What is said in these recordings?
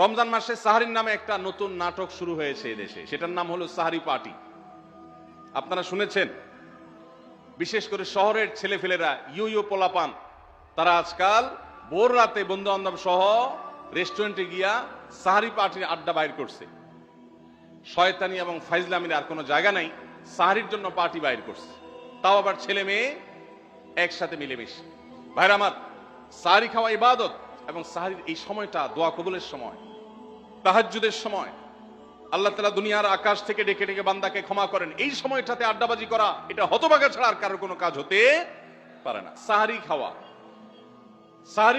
রমজান মাসে সাহারির নামে একটা নতুন নাটক শুরু হয়েছে এদেশে, সেটার নাম হলো সাহারি পার্টি। আপনারা শুনেছেন, বিশেষ করে শহরের ছেলেফেলেরা, ইউ পোলাপান, তারা আজকাল ভোর রাতে বন্ধু বান্ধব সহ রেস্টুরেন্টে গিয়া সাহারি পার্টির আড্ডা বাইর করছে। শয়তানি এবং ফাইজলামির আর কোনো জায়গা নাই, সাহারির জন্য পার্টি বাইর করছে, তাও আবার ছেলে মেয়ে একসাথে মিলেমিশে। ভাইরা আমার, সাহারি খাওয়া ইবাদত, এবং সাহারির এই সময়টা দোয়া কবুলের সময়, তাহাজ্জুদের সময়। আল্লাহ তাআলা দুনিয়ার আকাশ থেকে ডেকে ডেকে বান্দাকে ক্ষমা করেন। এই সময়টাতে আড্ডাবাজি করা, এটা হতভাগা ছাড়া আর কারোর কোনো কাজ হতে পারে না। সাহারি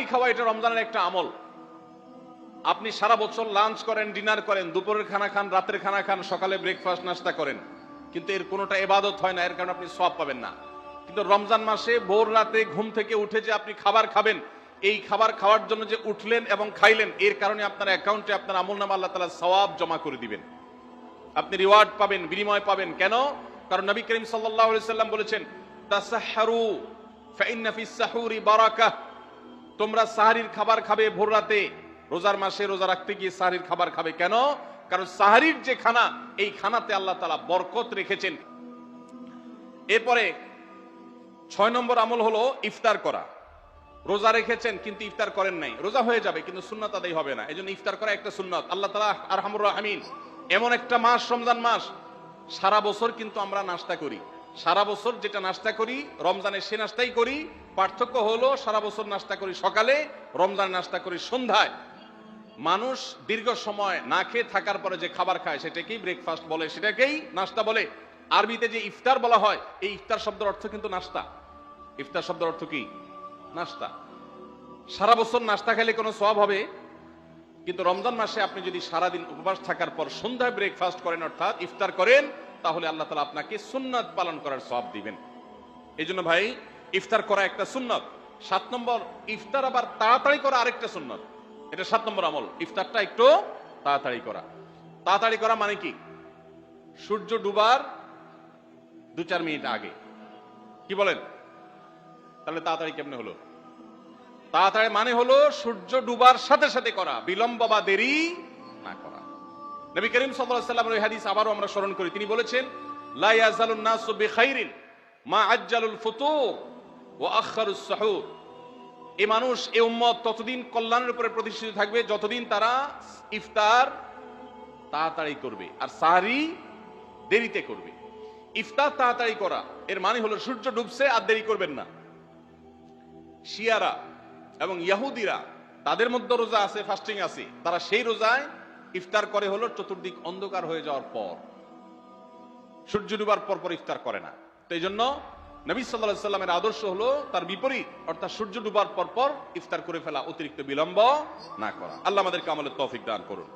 খাওয়া এটা রমজানের একটা আমল। আপনি সারা বছর লাঞ্চ করেন, ডিনার করেন, দুপুরের খানা খান, রাতের খানা খান, সকালে ব্রেকফাস্ট নাস্তা করেন, কিন্তু এর কোনোটা ইবাদত হয় না, এর কারণে আপনি সওয়াব পাবেন না। কিন্তু রমজান মাসে ভোর রাতে ঘুম থেকে উঠে যে আপনি খাবার খাবেন, এই খাবার খাওয়ার জন্য যে উঠলেন এবং খাইলেন, এর কারণে আপনার অ্যাকাউন্টে আপনার আমলনামা আল্লাহ তাআলা সওয়াব জমা করে দিবেন, আপনি রিওয়ার্ড পাবেন, বিনিময় পাবেন। কেন? কারণ নবী করিম সাল্লাল্লাহু আলাইহি সাল্লাম বলেছেন, তাসাহহারু ফাইন্না ফিস সাহুরি বারাকাহ। তোমরা সাহারির খাবার খাবে ভোর রাতে, রোজার মাসে রোজা রাখতে গিয়ে সাহারির খাবার খাবে। কেন? কারণ সাহারির যে খানা, এই খানাতে আল্লাহ তাআলা বরকত রেখেছেন। এরপরে 6 নম্বর আমল হলো ইফতার করা। রোজা রেখেছেন কিন্তু ইফতার করেন নাই, রোজা হয়ে যাবে কিন্তু সুন্নাত আদায় হবে না, এজন্য ইফতার করা একটা সুন্নাত। আল্লাহ তাআলা আরহামুর রাহিমিন, এমন একটা মাস রমজান মাস, সারা বছর কিন্তু আমরা নাস্তা করি, সারা বছর যেটা নাস্তা করি রমজানে সে নাস্তাই করি। পার্থক্য হলো সারা বছর নাস্তা করি সকালে, রমজানে নাস্তা করি সন্ধ্যায়। মানুষ দীর্ঘ সময় না খেয়ে থাকার পরে যে খাবার খায় সেটাকেই ব্রেকফাস্ট বলে, সেটাকেই নাস্তা বলে। আরবিতে যে ইফতার বলা হয়, এই ইফতার শব্দের অর্থ কিন্তু নাস্তা। ইফতার শব্দের অর্থ কি? নাস্তা। সারা বছর নাস্তা খেলে কোনো সওয়াব হবে, কিন্তু রমজান মাসে আপনি যদি সারাদিন উপবাস থাকার পর সন্ধ্যায় ব্রেকফাস্ট করেন, অর্থাৎ ইফতার করেন, তাহলে আল্লাহ তাআলা আপনাকে সুন্নাত পালন করার সওয়াব দিবেন। এই জন্য ভাই, ইফতার করা একটা সুন্নাত। 7 নম্বর, ইফতার আবার তাড়াতাড়ি করা আরেকটা সুন্নাত। এটা 7 নম্বর আমল, ইফতারটা একটু তাড়াতাড়ি করা। তাড়াতাড়ি করা মানে কি? সূর্য ডুবার 2-4 মিনিট আগে। কি বলেন? তাহলে তাড়াতাড়ি কেমনে হলো? তাড়াতাড়ি মানে হলো সূর্য ডুবার সাথে সাথে করা, বিলম্ব বা দেরি না করা। নবী করিম সাল্লাল্লাহু আলাইহি ওয়াসাল্লামের হাদিস আবারও আমরা স্মরণ করি, তিনি বলেছেন, লা ইয়াজালুন নাসু বিখাইরিন মা আজ্জালুল ফুতুর ওয়া আখারুস সুহুর। এই মানুষ, এই উম্মত ততদিন কল্যাণের উপরে প্রতিষ্ঠিত থাকবে যতদিন তারা ইফতার তাড়াতাড়ি করবে আর সাহরি দেরিতে করবে। ইফতার তাড়াতাড়ি করা এর মানে হলো সূর্য ডুবছে আর দেরি করবেন না। শিয়ারা এবং ইহুদিরা, তাদের মধ্যে রোজা আছে, ফাস্টিং আছে, তারা সেই রোজায় ইফতার করে হলো চতুর্দিক অন্ধকার হয়ে যাওয়ার পর, সূর্য ডুবার পর পর ইফতার করে না। তো এই জন্য নবী সাল্লাল্লাহু আলাইহি সাল্লামের আদর্শ হলো তার বিপরীত, অর্থাৎ সূর্য ডুবার পর পর ইফতার করে ফেলা, অতিরিক্ত বিলম্ব না করা। আল্লাহ আমাদেরকে আমলের তৌফিক দান করুন।